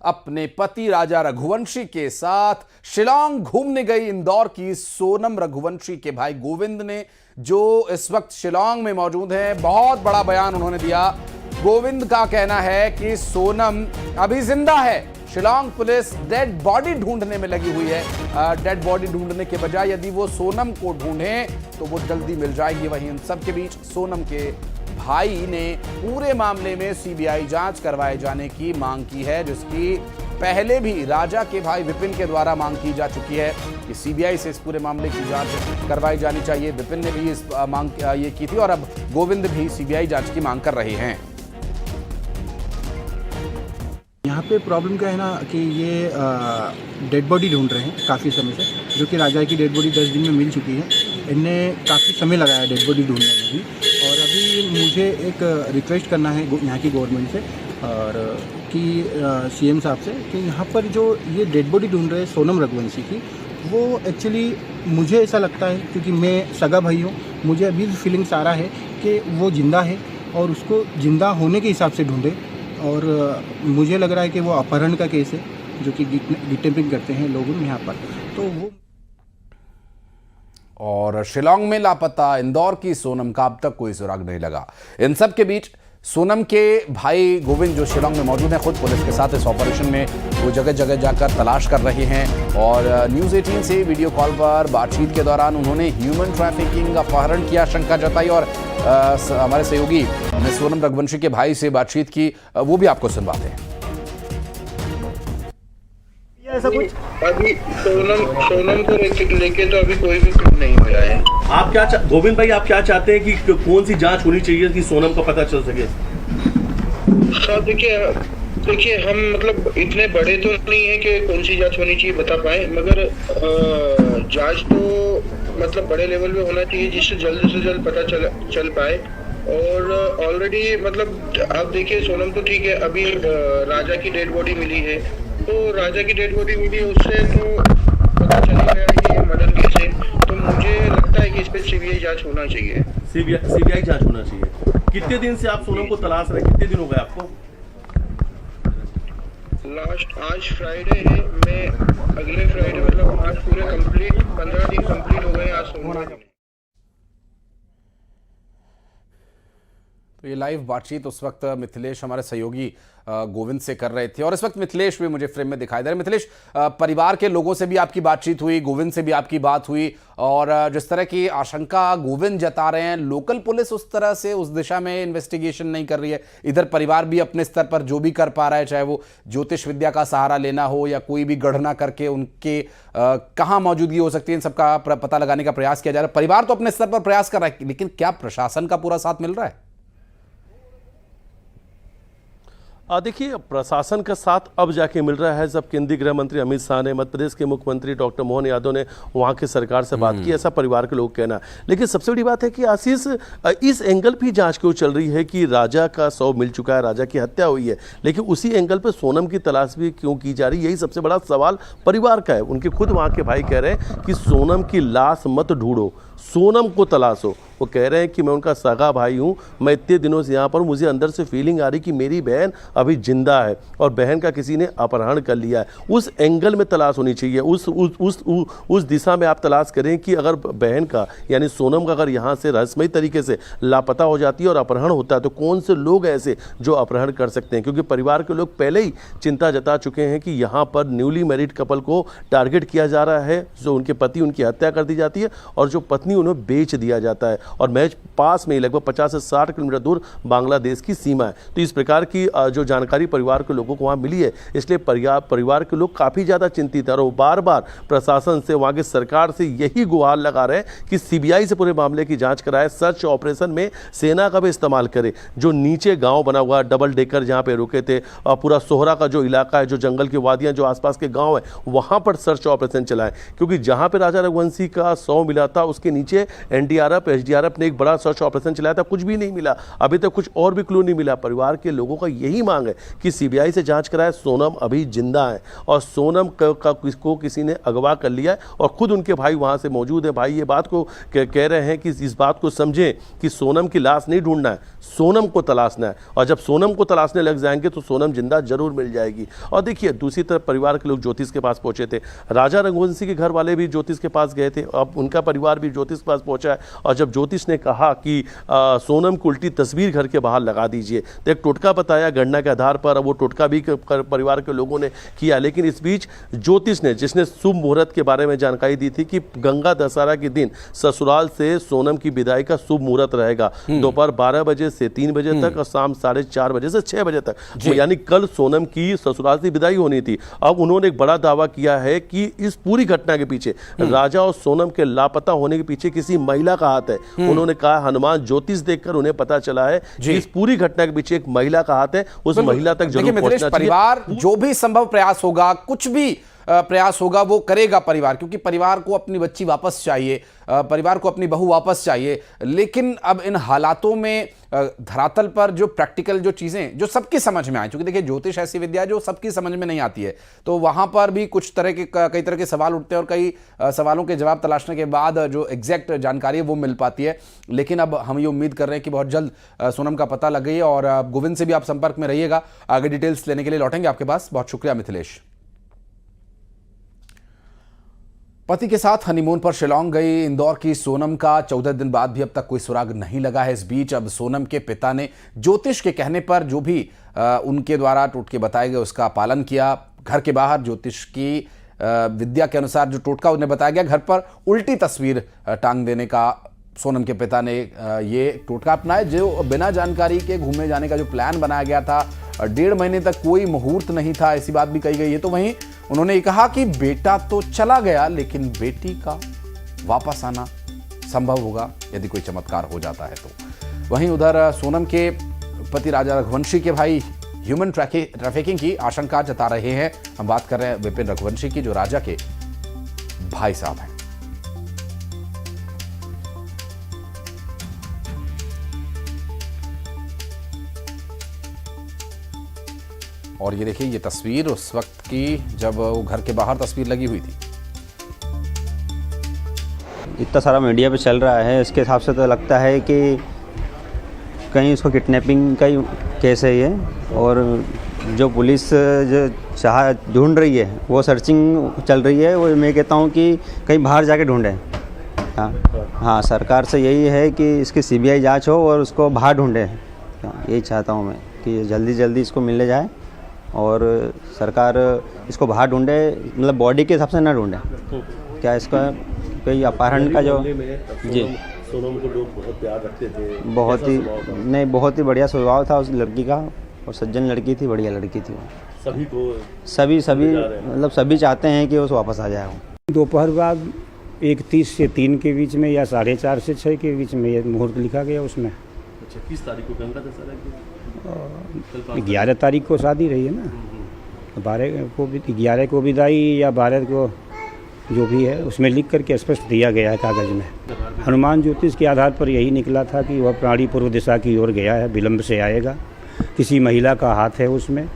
अपने पति राजा रघुवंशी के साथ शिलांग घूमने गई इंदौर की सोनम रघुवंशी के भाई गोविंद ने, जो इस वक्त शिलांग में मौजूद हैं, बहुत बड़ा बयान उन्होंने दिया। गोविंद का कहना है कि सोनम अभी जिंदा है। शिलांग पुलिस डेड बॉडी ढूंढने में लगी हुई है। डेड बॉडी ढूंढने के बजाय यदि वो सोनम को ढूंढें तो वो जल्दी मिल जाएगी। वहीं इन सब के बीच सोनम के भाई ने पूरे मामले में सीबीआई जांच करवाए जाने की मांग की है, जिसकी पहले भी राजा के भाई विपिन के द्वारा मांग की जा चुकी है कि सीबीआई से इस पूरे मामले की जांच करवाई जानी चाहिए। विपिन ने भी इस मांग ये की थी और अब गोविंद भी सीबीआई जांच की मांग कर रहे हैं। यहाँ पे प्रॉब्लम क्या है ना कि ये डेड बॉडी ढूंढ रहे हैं काफ़ी समय से, जो कि राजा की डेड बॉडी 10 दिन में मिल चुकी है। इनने काफ़ी समय लगाया डेड बॉडी ढूंढने में भी, और अभी मुझे एक रिक्वेस्ट करना है यहाँ की गवर्नमेंट से और कि सीएम साहब से कि यहाँ पर जो ये डेड बॉडी ढूंढ रहे हैं सोनम रघुवंशी की, वो एक्चुअली मुझे ऐसा लगता है, क्योंकि मैं सगा भाई हूँ, मुझे अभी फीलिंग्स आ रहा है कि वो ज़िंदा है और उसको ज़िंदा होने के हिसाब से ढूंढे। और मुझे लग रहा है कि वो अपहरण का केस है, जो कि किडनैपिंग करते हैं लोग यहाँ पर, तो वो। और शिलांग में लापता इंदौर की सोनम का अब तक कोई सुराग नहीं लगा। इन सब के बीच सोनम के भाई गोविंद जो शिलांग में मौजूद हैं, खुद पुलिस के साथ इस ऑपरेशन में वो जगह जगह जाकर तलाश कर रहे हैं। और न्यूज़ 18 से वीडियो कॉल पर बातचीत के दौरान उन्होंने ह्यूमन ट्रैफिकिंग, अपहरण की आशंका जताई और हमारे सहयोगी ने सोनम रघुवंशी के भाई से बातचीत की, वो भी आपको सुनवाते हैं। ऐसा कुछ अभी सोनम को लेके तो अभी कोई भी क्लू नहीं मिला है। आप क्या गोविंद भाई, आप क्या चाहते हैं कि कौन सी जांच होनी चाहिए कि सोनम का पता चल सके? सर देखिए हम मतलब इतने बड़े तो नहीं है कि कौन सी जांच होनी चाहिए बता पाए, मगर जांच तो मतलब बड़े लेवल पे होना चाहिए, जिससे जल्द से जल्द पता चल पाए। और ऑलरेडी मतलब आप देखिए सोनम तो ठीक है, अभी राजा की डेड बॉडी मिली है, तो राजा की डेड बॉडी मिली उससे तो पता चल ही गया कि ये मर्डर केस है। तो मुझे लगता है कि इस पे सीबीआई जांच होना चाहिए। सीबीआई जांच होना चाहिए। कितने दिन से आप सोनम को तलाश रहे, कितने दिन हो गए आपको? आज फ्राइडे है, मैं अगले फ्राइडे मतलब आज पूरे कंप्लीट 15 दिन कंप्लीट हो गए। आज सोमवार। तो ये लाइव बातचीत उस वक्त मिथिलेश हमारे सहयोगी गोविंद से कर रहे थे, और इस वक्त मिथिलेश भी मुझे फ्रेम में दिखाई दे रहे हैं। मिथिलेश, परिवार के लोगों से भी आपकी बातचीत हुई, गोविंद से भी आपकी बात हुई, और जिस तरह की आशंका गोविंद जता रहे हैं, लोकल पुलिस उस तरह से उस दिशा में इन्वेस्टिगेशन नहीं कर रही है। इधर परिवार भी अपने स्तर पर जो भी कर पा रहा है, चाहे वो ज्योतिष विद्या का सहारा लेना हो या कोई भी गणना करके उनके कहाँ मौजूदगी हो सकती है, इन सबका पता लगाने का प्रयास किया जा रहा है। परिवार तो अपने स्तर पर प्रयास कर रहा है, लेकिन क्या प्रशासन का पूरा साथ मिल रहा है? देखिए, प्रशासन का साथ अब जाके मिल रहा है जब केंद्रीय गृह मंत्री अमित शाह ने, मध्य प्रदेश के मुख्यमंत्री डॉक्टर मोहन यादव ने वहाँ की सरकार से बात की, ऐसा परिवार के लोग कहना। लेकिन सबसे बड़ी बात है कि आशीष, इस एंगल भी जांच क्यों चल रही है कि राजा का शव मिल चुका है, राजा की हत्या हुई है, लेकिन उसी एंगल पर सोनम की तलाश भी क्यों की जा रही है? यही सबसे बड़ा सवाल परिवार का है। उनके खुद वहाँ के भाई कह रहे हैं कि सोनम की लाश मत ढूंढो, सोनम को तलाशो। वो कह रहे हैं कि मैं उनका सगा भाई हूँ, मैं इतने दिनों से यहाँ पर, मुझे अंदर से फीलिंग आ रही कि मेरी बहन अभी जिंदा है और बहन का किसी ने अपहरण कर लिया है। उस एंगल में तलाश होनी चाहिए, उस दिशा में आप तलाश करें कि अगर बहन का यानी सोनम का अगर यहाँ से रहस्यमयी तरीके से लापता हो जाती है और अपहरण होता है, तो कौन से लोग ऐसे जो अपहरण कर सकते हैं? क्योंकि परिवार के लोग पहले ही चिंता जता चुके हैं कि यहाँ पर न्यूली मैरिड कपल को टारगेट किया जा रहा है, जो उनके पति उनकी हत्या कर दी जाती है और जो पत्नी उन्हें बेच दिया जाता है, और मैच पास में ही लगभग 50 से 60 किलोमीटर दूर बांग्लादेश की सीमा है। तो इस प्रकार की जो जानकारी परिवार के लोगों को वहाँ मिली है, इसलिए परिवार के लोग काफ़ी ज़्यादा चिंतित है और वो बार बार प्रशासन से, वहाँ की सरकार से यही गुहार लगा रहे हैं कि सीबीआई से पूरे मामले की जांच कराए, सर्च ऑपरेशन में सेना का भी इस्तेमाल करे। जो नीचे गाँव बना हुआ डबल डेकर जहाँ पे रुके थे, पूरा सोहरा का जो इलाका है, जो जंगल की वादियाँ, जो आसपास के गाँव है, वहाँ पर सर्च ऑपरेशन चलाएं, क्योंकि जहाँ पर राजा रघुवंशी का शव मिला था उसके नीचे एनडीआरएफ एसडीआरएफ ने एक बड़ा सर्च ऑपरेशन चलाया था, कुछ भी नहीं मिला, अभी तक कुछ और भी क्लू नहीं मिला। परिवार के लोगों का यही मांग है कि सीबीआई से जांच कराए। सोनम अभी जिंदा है और सोनम को किसी ने अगवा कर लिया है और खुद उनके भाई वहां से मौजूद है। भाई ये बात को कह रहे हैं कि इस बात को समझें कि सोनम की लाश नहीं ढूंढना है, सोनम को तलाशना है, और जब सोनम को तलाशने लग जाएंगे तो सोनम जिंदा जरूर मिल जाएगी। और देखिए दूसरी तरफ परिवार के लोग ज्योतिष के पास पहुंचे थे, राजा रघुवंशी के घर वाले भी ज्योतिष के पास गए थे, अब उनका परिवार भी ज्योतिष के पास पहुंचा है। और जब ज्योतिष ने कहा कि सोनम की उल्टी तस्वीर घर के बाहर लगा दीजिए, तो एक टोटका बताया गणना के आधार पर, वो टोटका भी परिवार के लोगों ने किया। लेकिन इस बीच ज्योतिष ने, जिसने शुभ मुहूर्त के बारे में जानकारी दी थी कि गंगा दशहरा के दिन ससुराल से सोनम की विदाई का शुभ मुहूर्त रहेगा, दोपहर 12 बजे से 3 बजे तक और शाम 4:30 बजे से 6 बजे तक, यानी कल सोनम की ससुराल से विदाई होनी थी। अब उन्होंने एक बड़ा दावा किया है कि इस पूरी घटना के पीछे, राजा और सोनम के लापता होने के पीछे किसी महिला का हाथ है। उन्होंने कहा हनुमान ज्योतिष देखकर उन्हें पता चला है कि इस पूरी घटना के पीछे एक महिला का हाथ है, उस महिला तक जरूर पहुंचना चाहिए। परिवार जो भी संभव प्रयास होगा, कुछ भी प्रयास होगा वो करेगा परिवार, क्योंकि परिवार को अपनी बच्ची वापस चाहिए, परिवार को अपनी बहू वापस चाहिए। लेकिन अब इन हालातों में धरातल पर जो प्रैक्टिकल जो चीजें जो सबकी समझ में आए, क्योंकि देखिए ज्योतिष ऐसी विद्या है जो सबकी समझ में नहीं आती है, तो वहां पर भी कुछ तरह के कई तरह के सवाल उठते हैं और कई सवालों के जवाब तलाशने के बाद जो एग्जैक्ट जानकारी है वो मिल पाती है। लेकिन अब हम ये उम्मीद कर रहे हैं कि बहुत जल्द सोनम का पता लग गई। और गोविंद से भी आप संपर्क में रहिएगा, आगे डिटेल्स लेने के लिए लौटेंगे आपके पास। बहुत शुक्रिया मिथिलेश। पति के साथ हनीमून पर शिलांग गई इंदौर की सोनम का 14 दिन बाद भी अब तक कोई सुराग नहीं लगा है। इस बीच अब सोनम के पिता ने ज्योतिष के कहने पर जो भी उनके द्वारा टोटके बताए गए उसका पालन किया। घर के बाहर ज्योतिष की विद्या के अनुसार जो टोटका उन्हें बताया गया, घर पर उल्टी तस्वीर टांग देने का सोनम के पिता ने ये टोटका अपनाया। जो बिना जानकारी के घूमने जाने का जो प्लान बनाया गया था, 1.5 महीने तक कोई मुहूर्त नहीं था, ऐसी बात भी कही गई है। तो वहीं उन्होंने ये कहा कि बेटा तो चला गया, लेकिन बेटी का वापस आना संभव होगा यदि कोई चमत्कार हो जाता है तो। वहीं उधर सोनम के पति राजा रघुवंशी के भाई ह्यूमन ट्रैफिकिंग की आशंका जता रहे हैं। हम बात कर रहे हैं विपिन रघुवंशी की, जो राजा के भाई साहब हैं। और ये देखिए ये तस्वीर उस वक्त की जब वो घर के बाहर तस्वीर लगी हुई थी। इतना सारा मीडिया पे चल रहा है, इसके हिसाब से तो लगता है कि कहीं उसको किडनैपिंग का ही केस है ये। और जो पुलिस जो ढूंढ रही है वो सर्चिंग चल रही है, वो मैं कहता हूँ कि कहीं बाहर जाके ढूंढे। हाँ, सरकार से यही है कि इसकी सीबीआई जांच हो और उसको बाहर ढूंढे। यही चाहता हूँ मैं कि जल्दी जल्दी इसको मिलने जाए और सरकार इसको बाहर ढूंढे, मतलब बॉडी के हिसाब से ना ढूंढे। क्या इसका कोई अपहरण का जो जी सोनम को लोग बहुत प्यार रखते थे, बहुत ही नहीं, बहुत ही बढ़िया स्वभाव था उस लड़की का और सज्जन लड़की थी, बढ़िया लड़की थी वो। सभी मतलब सभी चाहते हैं कि वो वापस आ जाए। दोपहर बाद 1:30 से 3 के बीच में या 4:30 से 6 के बीच में ये मुहूर्त लिखा गया उसमें। अच्छा, किस तारीख को गंगा दशहरा की? 11 तारीख को शादी रही है ना, 12 को भी 11 को विदाई या 12 को जो भी है उसमें लिख करके स्पष्ट दिया गया है कागज़ में। हनुमान ज्योतिष के आधार पर यही निकला था कि वह प्राणी पूर्व दिशा की ओर गया है, विलंब से आएगा, किसी महिला का हाथ है उसमें,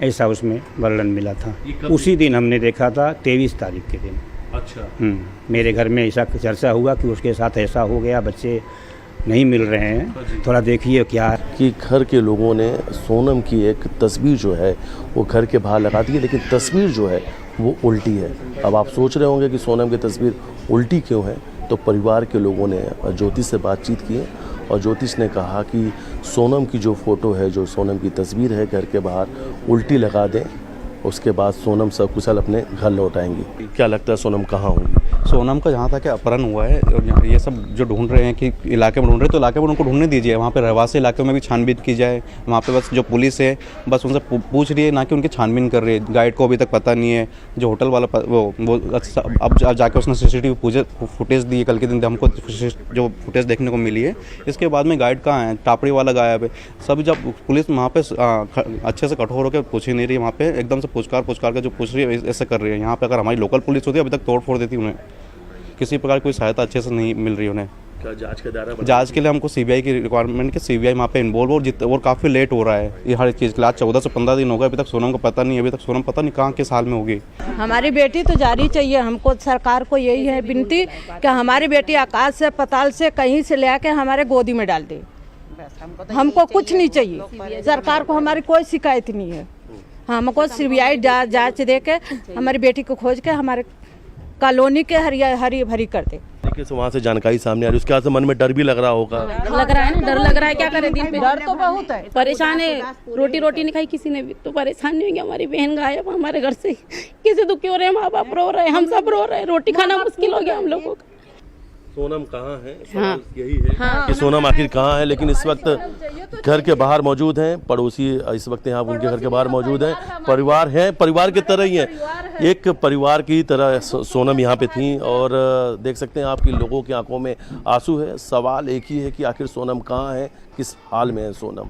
ऐसा उसमें वर्णन मिला था। उसी दिन हमने देखा था 23 तारीख के दिन। अच्छा। मेरे घर में ऐसा चर्चा हुआ कि उसके साथ ऐसा हो गया, बच्चे नहीं मिल रहे हैं, थोड़ा देखिए क्या है। कि घर के लोगों ने सोनम की एक तस्वीर जो है वो घर के बाहर लगा दी है, लेकिन तस्वीर जो है वो उल्टी है। अब आप सोच रहे होंगे कि सोनम की तस्वीर उल्टी क्यों है, तो परिवार के लोगों ने ज्योतिष से बातचीत की और ज्योतिष ने कहा कि सोनम की जो फ़ोटो है, जो सोनम की तस्वीर है घर के बाहर उल्टी लगा दें, उसके बाद सोनम सकुशल अपने घर लौट आएंगी। क्या लगता है सोनम कहाँ होंगी? सोनम का जहाँ तक अपहरण हुआ है, ये सब जो ढूंढ रहे हैं कि इलाके में ढूंढ रहे हैं, तो इलाके में उनको ढूंढने दीजिए। वहाँ पे रहवासी इलाकों में भी छानबीन की जाए। वहाँ पे बस जो पुलिस है बस उनसे पूछ रही है, ना कि उनकी छानबीन कर रही है। गाइड को अभी तक पता नहीं है। जो होटल वाला वो अब जाके उसने CCTV फुटेज दी है। कल के दिन हमको जो फुटेज देखने को मिली है, इसके बाद में गाइड कहाँ है, टापड़ी वाला गायब है। सब जब पुलिस वहाँ पे अच्छे से कठोर होकर पूछ ही नहीं रही, वहाँ पे एकदम से पुचकार के जो पूछ रही है ऐसे कर रही है। यहाँ पे अगर हमारी लोकल पुलिस होती है अभी तक तोड़ फोड़ देती उन्हें। किसी प्रकार कोई सहायता अच्छे से नहीं मिल रही उन्हें। क्या जांच का दायरा जांच के लिए हमको सीबीआई की रिक्वायरमेंट कि सीबीआई वहाँ पे इन्वॉल्व और काफ़ी लेट हो रहा है ये हर चीज़ के लिए। 14 से 15 दिन हो गए, अभी तक सोनम को पता नहीं, अभी तक सोनम पता नहीं कहाँ किस हाल में होगी। हमारी बेटी तो जारी चाहिए हमको। सरकार को यही है विनती कि हमारी बेटी आकाश से पताल से कहीं से ले आके हमारे गोदी में डाल दे। हमको कुछ नहीं चाहिए, सरकार को हमारी कोई शिकायत नहीं है। हमको सीबीआई जांच दे के हमारी बेटी को खोज के हमारे कॉलोनी के हरी भरी कर दे। वहाँ से जानकारी सामने आ रही है, उसके बाद से मन में डर भी लग रहा होगा। लग रहा है ना, डर लग रहा है। क्या करें, दिन पे डर तो बहुत है, परेशान है। रोटी नहीं खाई किसी ने भी, तो परेशान नहीं होंगे। हमारी बहन गायब हमारे घर से, किसी दुखी हो रहे हैं, माँ बाप रो रहे हैं, हम सब रो रहे हैं, रोटी खाना मुश्किल हो गया हम लोगों का। सोनम कहाँ है, यही है कि सोनम आखिर कहाँ है। लेकिन इस वक्त घर के बाहर मौजूद हैं पड़ोसी, इस वक्त यहाँ उनके घर के बाहर मौजूद हैं। परिवार है, परिवार की तरह ही है, एक परिवार की तरह सोनम यहाँ पे थी। और देख सकते हैं आपकी लोगों की आंखों में आंसू है। सवाल एक ही है कि आखिर सोनम कहाँ है, किस हाल में है सोनम।